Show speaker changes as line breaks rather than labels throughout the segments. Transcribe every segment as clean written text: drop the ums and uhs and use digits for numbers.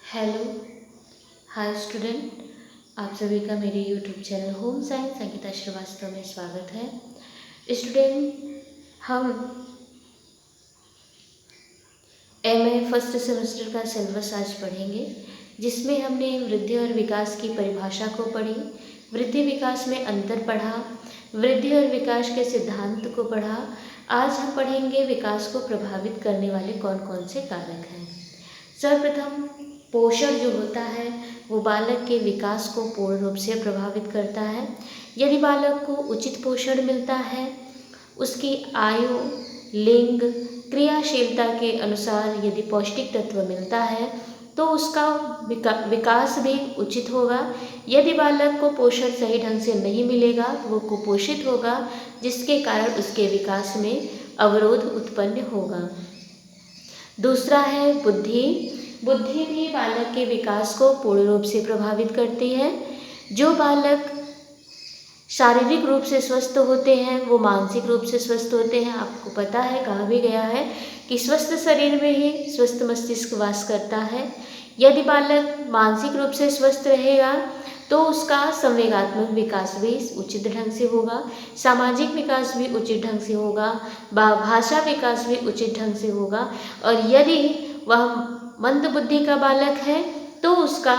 Hello. Hi student, आप सभी का मेरे YouTube channel home science Ankita Shrivastava में स्वागत है। स्टूडेंट, हम एमए फर्स्ट सेमेस्टर का सिलेबस आज पढ़ेंगे, जिसमें हमने वृद्धि और विकास की परिभाषा को पढ़ी, वृद्धि विकास में अंतर पढ़ा, वृद्धि और विकास के सिद्धांत को पढ़ा। आज हम पढ़ेंगे विकास को प्रभावित करने वाले कौन कौन से कारक हैं। सर्वप्रथम, पोषण जो होता है वो बालक के विकास को पूर्ण रूप से प्रभावित करता है। यदि बालक को उचित पोषण मिलता है, उसकी आयु, लिंग, क्रियाशीलता के अनुसार यदि पौष्टिक तत्व मिलता है तो उसका विकास भी उचित होगा। यदि बालक को पोषण सही ढंग से नहीं मिलेगा तो वो कुपोषित होगा, जिसके कारण उसके विकास में अवरोध उत्पन्न होगा। दूसरा है बुद्धि। बुद्धि भी बालक के विकास को पूर्ण रूप से प्रभावित करती है। जो बालक शारीरिक रूप से स्वस्थ होते हैं वो मानसिक रूप से स्वस्थ होते हैं। आपको पता है, कहा भी गया है कि स्वस्थ शरीर में ही स्वस्थ मस्तिष्क वास करता है। यदि बालक मानसिक रूप से स्वस्थ रहेगा तो उसका संवेगात्मक विकास भी उचित ढंग से होगा, सामाजिक विकास भी उचित ढंग से होगा, भाषा विकास भी उचित ढंग से होगा। और यदि वह मंद बुद्धि का बालक है तो उसका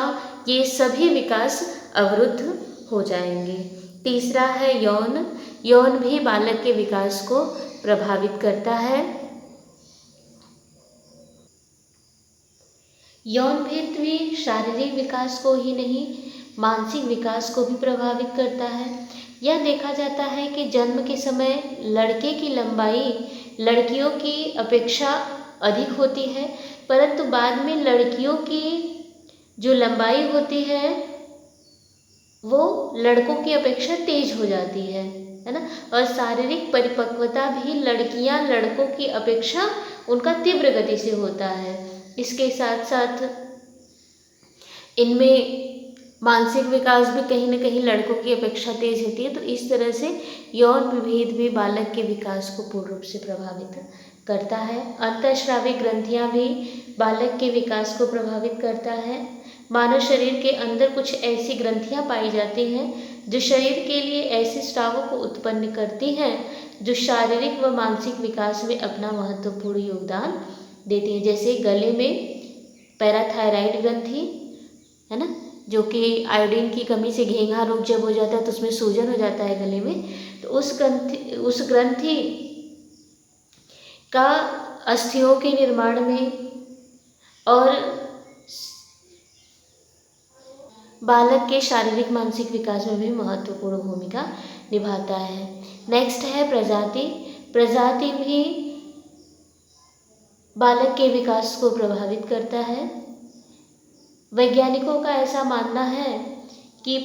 ये सभी विकास अवरुद्ध हो जाएंगे। तीसरा है यौन। यौन भी बालक के विकास को प्रभावित करता है। यौन भेद भी शारीरिक विकास को ही नहीं, मानसिक विकास को भी प्रभावित करता है। यह देखा जाता है कि जन्म के समय लड़के की लंबाई लड़कियों की अपेक्षा अधिक होती है, परंतु बाद में लड़कियों की जो लंबाई होती है वो लड़कों की अपेक्षा तेज हो जाती है ना। और शारीरिक परिपक्वता भी लड़कियां लड़कों की अपेक्षा उनका तीव्र गति से होता है। इसके साथ साथ इनमें मानसिक विकास भी कहीं न कहीं लड़कों की अपेक्षा तेज होती है। तो इस तरह से यौन विभेद भी बालक के विकास को पूर्ण रूप से प्रभावित करता है। अंतःस्रावी ग्रंथियां भी बालक के विकास को प्रभावित करता है। मानव शरीर के अंदर कुछ ऐसी ग्रंथियां पाई जाती हैं जो शरीर के लिए ऐसे स्रावों को उत्पन्न करती हैं जो शारीरिक व मानसिक विकास में अपना महत्वपूर्ण योगदान देती हैं। जैसे गले में पैराथायराइड ग्रंथि है ना, जो कि आयोडीन की कमी से घेंघा रोग जब हो जाता है तो उसमें सूजन हो जाता है गले में, तो उस ग्रंथि का अस्थियों के निर्माण में और बालक के शारीरिक मानसिक विकास में भी महत्वपूर्ण भूमिका निभाता है। नेक्स्ट है प्रजाति। प्रजाति भी बालक के विकास को प्रभावित करता है। वैज्ञानिकों का ऐसा मानना है कि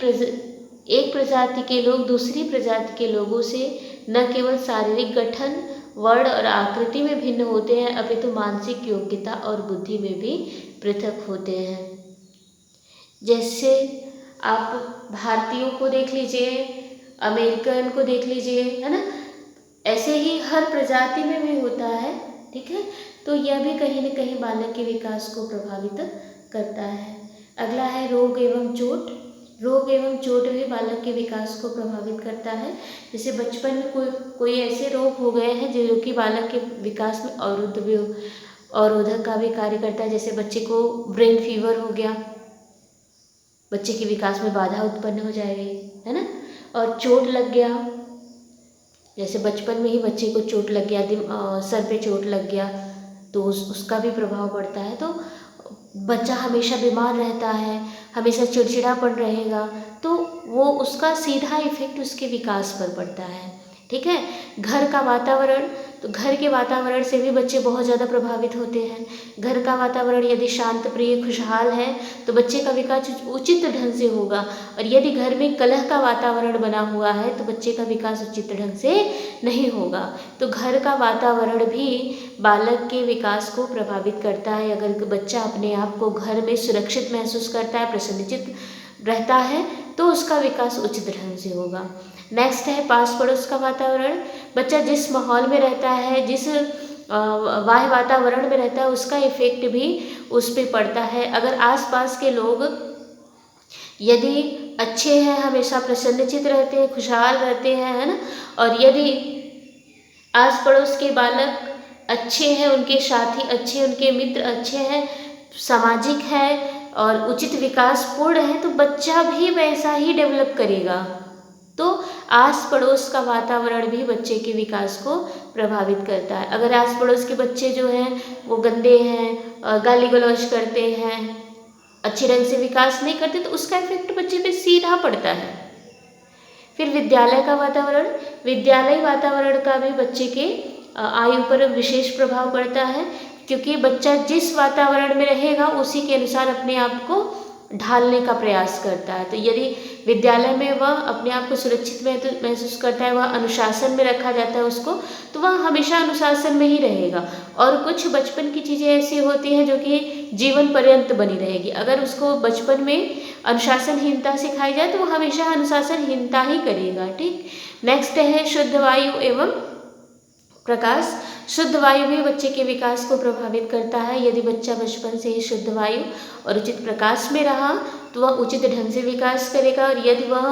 एक प्रजाति के लोग दूसरी प्रजाति के लोगों से न केवल शारीरिक गठन, वर्ण और आकृति में भिन्न होते हैं, अपितु मानसिक योग्यता और बुद्धि में भी पृथक होते हैं। जैसे आप भारतीयों को देख लीजिए, अमेरिकन को देख लीजिए, है ना, ऐसे ही हर प्रजाति में भी होता है। ठीक है, तो यह भी कहीं न कहीं बालक के विकास को प्रभावित करता है। अगला है रोग एवं चोट। रोग एवं चोट भी बालक के विकास को प्रभावित करता है। जैसे बचपन में कोई ऐसे रोग हो गए हैं जो कि बालक के विकास में अवरोधक का भी कार्य करता है। जैसे बच्चे को ब्रेन फीवर हो गया, बच्चे के विकास में बाधा उत्पन्न हो जाएगी, है ना। और चोट लग गया, जैसे बचपन में ही बच्चे को चोट लग गया, सर पे चोट लग गया तो उसका भी प्रभाव पड़ता है। तो बच्चा हमेशा बीमार रहता है, हमेशा चिड़चिड़ापन रहेगा, तो वो उसका सीधा इफेक्ट उसके विकास पर पड़ता है। ठीक है, घर का वातावरण, तो घर के वातावरण से भी बच्चे बहुत ज़्यादा प्रभावित होते हैं। घर का वातावरण यदि शांत, प्रिय, खुशहाल है तो बच्चे का विकास उचित ढंग से होगा, और यदि घर में कलह का वातावरण बना हुआ है तो बच्चे का विकास उचित ढंग से नहीं होगा। तो घर का वातावरण भी बालक के विकास को प्रभावित करता है। अगर बच्चा अपने आप को घर में सुरक्षित महसूस करता है, प्रसन्नचित्त रहता है, तो उसका विकास उचित ढंग से होगा। नेक्स्ट है पास पड़ोस का वातावरण। बच्चा जिस माहौल में रहता है, जिस बाह्य वातावरण में रहता है उसका इफ़ेक्ट भी उस पे पड़ता है। अगर आसपास के लोग यदि अच्छे हैं, हमेशा प्रसन्नचित्त रहते हैं, खुशहाल रहते हैं, है ना, और यदि आस पड़ोस के बालक अच्छे हैं, उनके साथी अच्छे, उनके मित्र अच्छे हैं, सामाजिक है और उचित विकास पूर्ण है, तो बच्चा भी वैसा ही डेवलप करेगा। तो आस पड़ोस का वातावरण भी बच्चे के विकास को प्रभावित करता है। अगर आस पड़ोस के बच्चे जो हैं वो गंदे हैं, गाली गलौज करते हैं, अच्छे ढंग से विकास नहीं करते, तो उसका इफेक्ट बच्चे पे सीधा पड़ता है। फिर विद्यालय का वातावरण, विद्यालय वातावरण का भी बच्चे के आयु पर विशेष प्रभाव पड़ता है, क्योंकि बच्चा जिस वातावरण में रहेगा उसी के अनुसार अपने आप को ढालने का प्रयास करता है। तो यदि विद्यालय में वह अपने आप को सुरक्षित महसूस करता है, वह अनुशासन में रखा जाता है उसको, तो वह हमेशा अनुशासन में ही रहेगा। और कुछ बचपन की चीज़ें ऐसी होती हैं जो कि जीवन पर्यंत बनी रहेगी। अगर उसको बचपन में अनुशासनहीनता सिखाई जाए तो वो हमेशा अनुशासनहीनता ही करेगा। ठीक, नेक्स्ट है शुद्ध वायु एवं प्रकाश। शुद्ध वायु भी बच्चे के विकास को प्रभावित करता है। यदि बच्चा बचपन से ही शुद्ध वायु और उचित प्रकाश में रहा तो वह उचित ढंग से विकास करेगा, और यदि वह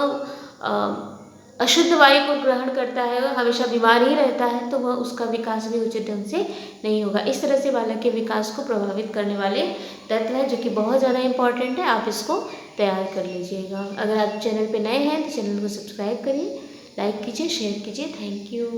अशुद्ध वायु को ग्रहण करता है, वह हमेशा बीमार ही रहता है, तो वह उसका विकास भी उचित ढंग से नहीं होगा। इस तरह से बालक के विकास को प्रभावित करने वाले तत्व हैं, जो कि बहुत ज़्यादा इम्पॉर्टेंट है। आप इसको तैयार कर लीजिएगा। अगर आप चैनल पे नए हैं तो चैनल को सब्सक्राइब करिए, लाइक कीजिए, शेयर कीजिए। Thank you.